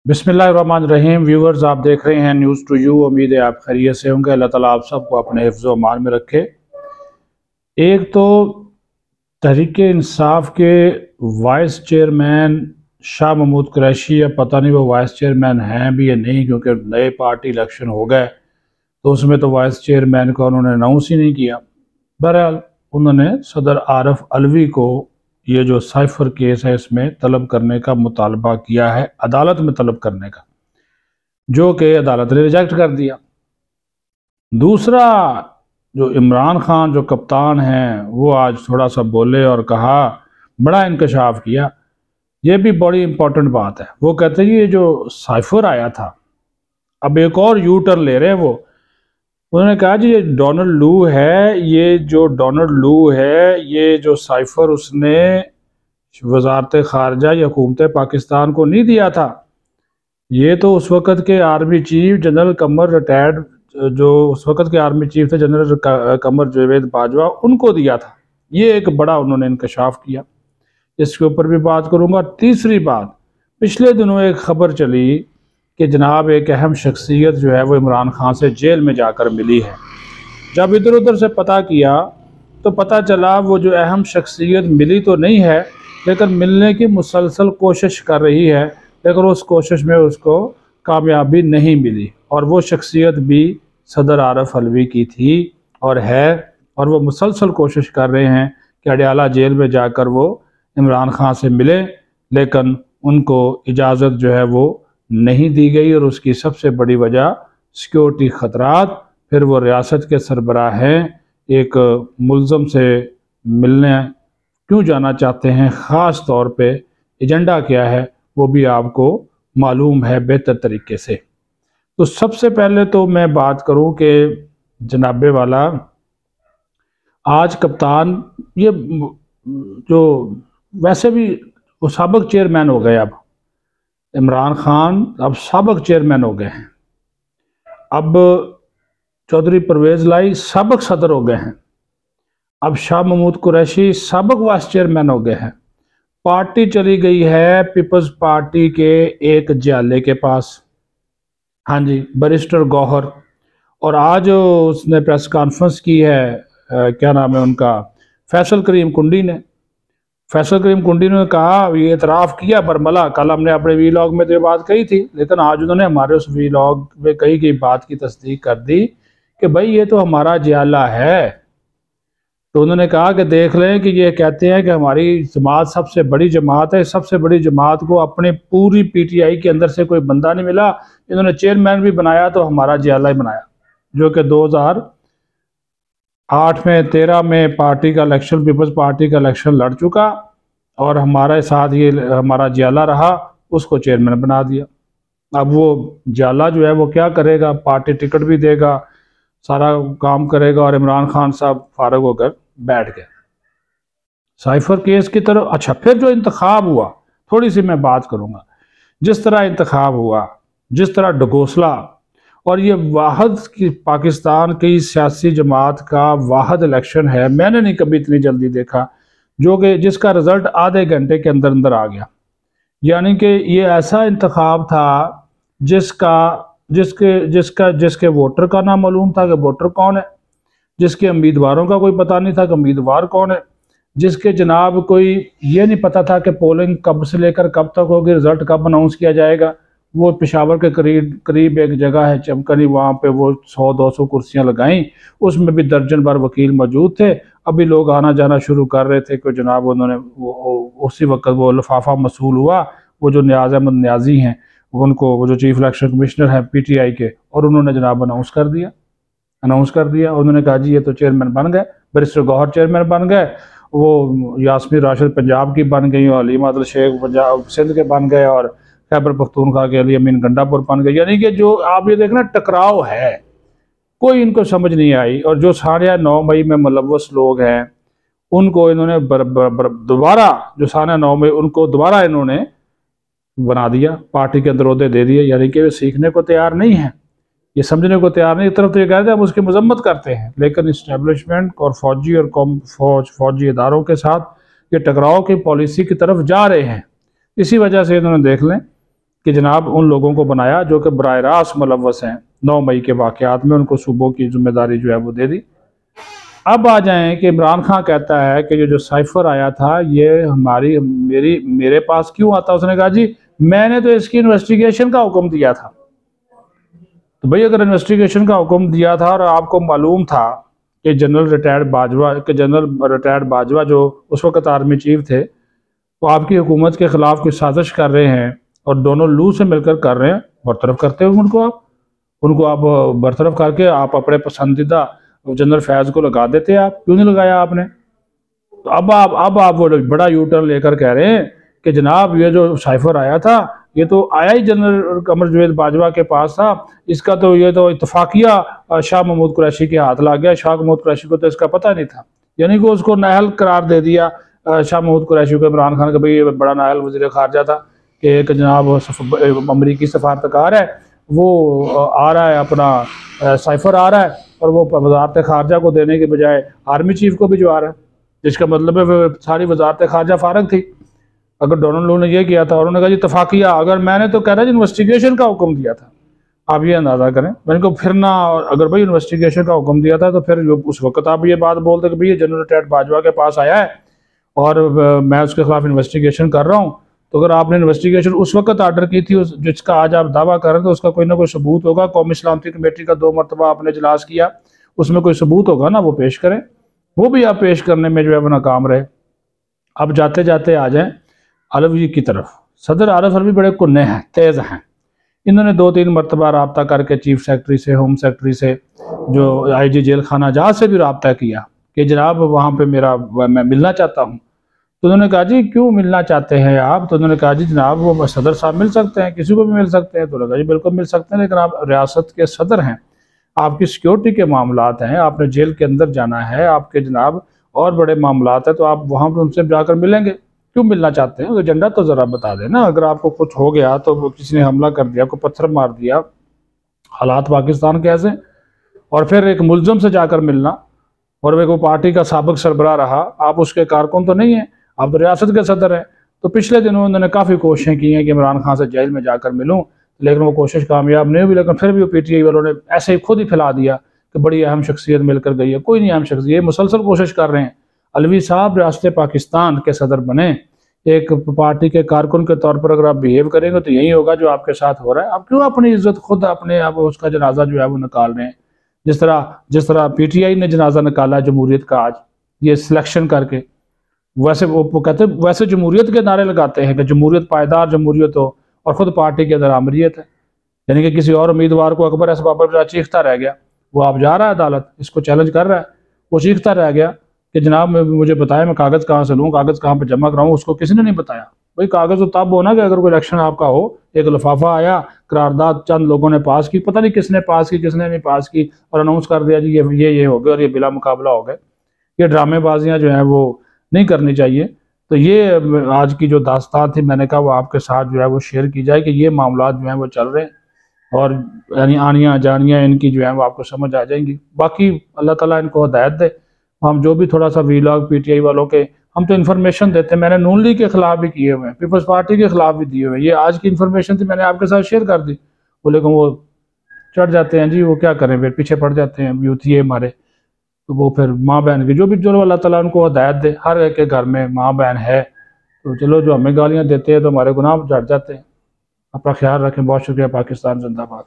बिस्मिल्लाहिर्रहमानिर्रहीम। व्यूवर्स, आप देख रहे हैं न्यूज़ टू यू। उम्मीद है आप खैरियत से होंगे। अल्लाह ताला आप सबको अपने हिफ्ज़ व अमान में रखे। एक तो तहरीक इंसाफ के वाइस चेयरमैन शाह महमूद कुरैशी, या पता नहीं वो वाइस चेयरमैन हैं भी या नहीं, क्योंकि नए पार्टी इलेक्शन हो गए तो उसमें तो वाइस चेयरमैन का उन्होंने अनाउंस ही नहीं किया। बहरहाल उन्होंने सदर आरफ अलवी को ये जो साइफर केस है इसमें तलब करने का मुतालबा किया है, अदालत में तलब करने का, जो कि अदालत ने रिजेक्ट कर दिया। दूसरा, जो इमरान खान जो कप्तान हैं वो आज थोड़ा सा बोले और कहा, बड़ा इंकशाफ किया। ये भी बड़ी इंपॉर्टेंट बात है। वो कहते हैं ये जो साइफर आया था, अब एक और यू टर्न ले रहे हैं वो। उन्होंने कहा जी ये डोनाल्ड लू है, ये जो डोनाल्ड लू है, ये जो साइफर उसने वजारत खारजा या हुकूमत पाकिस्तान को नहीं दिया था, ये तो उस वक़्त के आर्मी चीफ जनरल कमर रिटायर्ड, जो उस वक़्त के आर्मी चीफ थे जनरल कमर जावेद बाजवा, उनको दिया था। ये एक बड़ा उन्होंने इंकशाफ किया, इसके ऊपर भी बात करूँगा। तीसरी बात, पिछले दिनों एक ख़बर चली कि जनाब एक अहम शख्सियत जो है वो इमरान खान से जेल में जाकर मिली है। जब इधर उधर से पता किया तो पता चला वो जो अहम शख्सियत मिली तो नहीं है, लेकिन मिलने की मुसलसल कोशिश कर रही है, लेकिन उस कोशिश में उसको कामयाबी नहीं मिली। और वो शख्सियत भी सदर आरफ अलवी की थी और है, और वो मुसलसल कोशिश कर रहे हैं कि अडयाला जेल में जाकर वो इमरान खान से मिले, लेकिन उनको इजाज़त जो है वो नहीं दी गई। और उसकी सबसे बड़ी वजह सिक्योरिटी ख़तरात। फिर वो रियासत के सरबराह हैं, एक मुल्ज़म से मिलने क्यों जाना चाहते हैं, ख़ास तौर पे एजेंडा क्या है वो भी आपको मालूम है बेहतर तरीके से। तो सबसे पहले तो मैं बात करूं कि जनाबे वाला आज कप्तान, ये जो वैसे भी वो साबिक चेयरमैन हो गए, अब इमरान खान अब साबिक चेयरमैन हो गए हैं। अब चौधरी परवेज़ लाई साबिक सदर हो गए हैं। अब शाह महमूद कुरैशी साबिक वाइस चेयरमैन हो गए हैं। पार्टी चली गई है पीपल्स पार्टी के एक जियाले के पास, हाँ जी, बैरिस्टर गौहर। और आज उसने प्रेस कॉन्फ्रेंस की है, क्या नाम है उनका, फैसल करीम कुंडी ने। फैसल करीम कुंडी ने कहा, ये इतराफ़ किया बरमला। कल हमने अपने वीलॉग में तो ये बात कही थी, लेकिन आज उन्होंने हमारे उस वीलॉग में कही गई बात की तस्दीक कर दी कि भाई ये तो हमारा जियाला है। तो उन्होंने कहा कि देख लें कि ये कहते हैं कि हमारी जमात सबसे बड़ी जमात है, सबसे बड़ी जमात को अपने पूरी पीटीआई के अंदर से कोई बंदा नहीं मिला। इन्होंने चेयरमैन भी बनाया तो हमारा जियाला ही बनाया, जो कि 2008 में 13 में पार्टी का इलेक्शन, पीपल्स पार्टी का इलेक्शन लड़ चुका, और हमारे साथ ये हमारा जियाला रहा, उसको चेयरमैन बना दिया। अब वो जियाला जो है वो क्या करेगा, पार्टी टिकट भी देगा, सारा काम करेगा, और इमरान खान साहब फारग होकर बैठ गए साइफर केस की तरफ। अच्छा, फिर जो इंतखाब हुआ, थोड़ी सी मैं बात करूंगा। जिस तरह इंतखाब हुआ, जिस तरह ढकोसला, और ये वाहद की पाकिस्तान की सियासी जमात का वाहद इलेक्शन है, मैंने नहीं कभी इतनी जल्दी देखा, जो कि जिसका रिजल्ट आधे घंटे के अंदर अंदर आ गया। यानी कि ये ऐसा इंतखाब था जिसके वोटर का ना मालूम था कि वोटर कौन है, जिसके उम्मीदवारों का कोई पता नहीं था कि उम्मीदवार कौन है, जिसके जनाब कोई ये नहीं पता था कि पोलिंग कब से लेकर कब तक होगी, रिजल्ट कब अनाउंस किया जाएगा। वो पेशावर के करीब एक जगह है चमकनी, वहाँ पे वो 100-200 कुर्सियाँ लगाईं, उसमें भी दर्जन भर वकील मौजूद थे। अभी लोग आना जाना शुरू कर रहे थे कि जनाब उन्होंने उसी वक्त वो लिफाफा मसूल हुआ, वो जो नियाज़ अहमद नियाजी हैं उनको, वो जो चीफ इलेक्शन कमिश्नर हैं पीटीआई के, और उन्होंने जनाब अनाउंस कर दिया। उन्होंने कहा जी ये तो चेयरमैन बन गए, बैरिस्टर गौहर चेयरमैन बन गए, वो यास्मीन राशिद पंजाब की बन गई, और अलीम आदिल शेख पंजाब सिंध के बन गए, और खैबर पख्तूनख्वा के अली अमीन गंडापुर बन गए। यानी कि जो आप ये देखना टकराव है, कोई इनको समझ नहीं आई। और जो 9.5 मई में मुलव्वस लोग हैं उनको इन्होंने दोबारा, जो 9.5 मई, उनको दोबारा इन्होंने बना दिया, पार्टी के अंदर ओहदे दे दिए। यानी कि वे सीखने को तैयार नहीं है, ये समझने को तैयार नहीं। एक तरफ तो ये कहते हैं हम उसकी मजम्मत करते हैं, लेकिन इस्टेब्लिशमेंट और फौजी इदारों के साथ ये टकराव की पॉलिसी की तरफ जा रहे हैं। इसी वजह से इन्होंने देख लें कि जनाब उन लोगों को बनाया जो कि बराह रास्त मुलव्वस हैं 9 मई के वाक़यात में, उनको सूबों की जिम्मेदारी जो है वो दे दी। अब आ जाएं कि इमरान खान कहता है कि ये जो साइफर आया था ये मेरे पास क्यों आता। उसने कहा जी मैंने तो इसकी इन्वेस्टिगेशन का हुक्म दिया था। तो भाई अगर इन्वेस्टिगेशन का हुक्म दिया था और आपको मालूम था कि जनरल रिटायर्ड बाजवा जो उस वक्त आर्मी चीफ थे तो आपकी हुकूमत के खिलाफ कोई साजिश कर रहे हैं और दोनों लू से मिलकर कर रहे हैं, बरतरफ करते हुए उनको आप बरतरफ करके आप अपने पसंदीदा जनरल फैज़ को लगा देते। आप क्यों नहीं लगाया आपने? तो अब आप वो बड़ा यू टर्न लेकर कह रहे हैं कि जनाब ये जो साइफर आया था ये तो आया ही जनरल कमर जवेद बाजवा के पास था, इसका तो ये तो इत्तफाकिया शाह महमूद कुरैशी के हाथ लग गया। शाह महमूद कुरैशी को तो इसका पता नहीं था, यानी कि उसको नाअहल करार दे दिया शाह महमूद कुरैशी को, इमरान खान का। भाई ये बड़ा नाअहल वज़ीर ख़ारजा था कि एक जनाब अमरीकी सफारतकार है वो आ रहा है, अपना साइफर आ रहा है और वो वज़ारत ख़ारजा को देने के बजाय आर्मी चीफ को भिजवा रहा है, जिसका मतलब है सारी वज़ारत ख़ारजा फारग थी। अगर डोनाल्ड लू ने यह किया था और उन्होंने कहा जी इत्तफाकिया, अगर मैंने तो कह रहा है इन्वेस्टिगेशन का हुक्म दिया था, आप ये अंदाज़ा करें। मैंने को फिर ना, अगर भाई इन्वेस्टिगेशन का हुक्म दिया था तो फिर उस वक्त आप ये बात बोलते कि भाई ये जनरल रिटायर्ड बाजवा के पास आया है और मैं उसके खिलाफ इन्वेस्टिगेशन कर रहा हूँ। तो अगर आपने इन्वेस्टिगेशन उस वक्त आर्डर की थी जिसका आज आप दावा कर रहे हैं तो उसका कोई ना कोई सबूत होगा। कौमी सलामती कमेटी का 2 मरतबा आपने इजलास किया, उसमें कोई सबूत होगा ना, वो पेश करें। वो भी आप पेश करने में जो है वो नाकाम रहे। अब जाते जाते आ जाएं अलवी की तरफ। सदर आरिफ अलवी बड़े कुन्ने हैं, तेज़ हैं। इन्होंने 2-3 मरतबा रब्ता करके चीफ सेक्रेटरी से, होम सेक्रेटरी से, जो IG जेल खाना जहाज से भी रब्ता किया कि जनाब वहाँ पे मैं मिलना चाहता हूँ। तो उन्होंने कहा जी क्यों मिलना चाहते हैं आप? तो उन्होंने कहा जी जनाब वो सदर साहब मिल सकते हैं, किसी को भी मिल सकते हैं। तो लगा जी बिल्कुल मिल सकते हैं, लेकिन आप रियासत के सदर हैं, आपकी सिक्योरिटी के मामलात हैं, आपने जेल के अंदर जाना है, आपके जनाब और बड़े मामलात हैं, तो आप वहाँ पर उनसे जाकर मिलेंगे। क्यों मिलना चाहते हैं? एजेंडा तो ज़रा बता देना। अगर आपको कुछ हो गया तो किसी ने हमला कर दिया, कोई पत्थर मार दिया, हालात पाकिस्तान के ऐसे, और फिर एक मुलजम से जाकर मिलना, और वे को पार्टी का साबिक सरबराह रहा, आप उसके कारकुन तो नहीं हैं, आप तो रियासत के सदर हैं। तो पिछले दिनों उन्होंने काफ़ी कोशिशें की हैं कि इमरान खान से जेल में जाकर मिलूँ, लेकिन वो कोशिश कामयाब नहीं हुई। लेकिन फिर भी वो PTI वालों ने ऐसे ही खुद ही फैला दिया कि बड़ी अहम शख्सियत मिलकर गई है। कोई नहीं अहम शख्सियत, मुसलसल कोशिश कर रहे हैं अलवी साहब रियासत पाकिस्तान के सदर बने। एक पार्टी के कारकुन के तौर पर अगर आप बिहेव करेंगे तो यही होगा जो आपके साथ हो रहा है। आप क्यों अपनी इज्जत खुद अपने आप उसका जनाजा जो है वो निकाल रहे हैं? जिस तरह PTI ने जनाजा निकाला जमहूरियत का आज ये सिलेक्शन करके, वैसे वो कहते हैं वैसे जमहूरियत के नारे लगाते हैं कि जमहूरियत पायदार जमहूरियत हो, और ख़ुद पार्टी के अंदर आमरीत है। यानी कि किसी और उम्मीदवार को अकबर ऐसा बाबर चीखता रह गया, वो आप जा रहा है अदालत, इसको चैलेंज कर रहा है, वो चीखता रह गया कि जनाब मुझे बताया मैं कागज़ कहाँ से लूँ, कागज़ कहाँ पर जमा कराऊँ। उसको किसी ने नहीं बताया। भाई कागज़ तो तब हो ना कि अगर कोई इलेक्शन आपका हो, एक लिफाफा आया, करारदाद चंद लोगों ने पास की, पता नहीं किसने पास की किसने नहीं पास की, और अनाउंस कर दिया जी ये हो गया और ये बिला मुकाबला हो गए। ये ड्रामेबाजियाँ जो हैं वो नहीं करनी चाहिए। तो ये आज की जो दास्तान थी, मैंने कहा वो आपके साथ जो है वो शेयर की जाए कि ये मामला जो हैं वो चल रहे हैं, और यानी आनियाँ जानियाँ इनकी जो है वो आपको समझ आ जाएंगी। बाकी अल्लाह ताला इनको हिदायत दे। हम जो भी थोड़ा सा वीलॉग PTI वालों के, हम तो इन्फॉर्मेशन देते हैं। मैंने नून लीग के खिलाफ भी किए हुए हैं, पीपल्स पार्टी के खिलाफ भी दिए हुए हैं। ये आज की इन्फॉर्मेशन थी, मैंने आपके साथ शेयर कर दी। वो लेकिन वो चढ़ जाते हैं जी, वो क्या करें, फिर पीछे पड़ जाते हैं यूथिए हमारे। तो वो फिर माँ बहन की जो अल्लाह ताला उनको हिदायत दे। हर एक के घर में माँ बहन है, तो चलो जो हमें गालियाँ देते हैं तो हमारे गुनाह चढ़ जाते हैं। अपना ख्याल रखें। बहुत शुक्रिया। पाकिस्तान जिंदाबाद।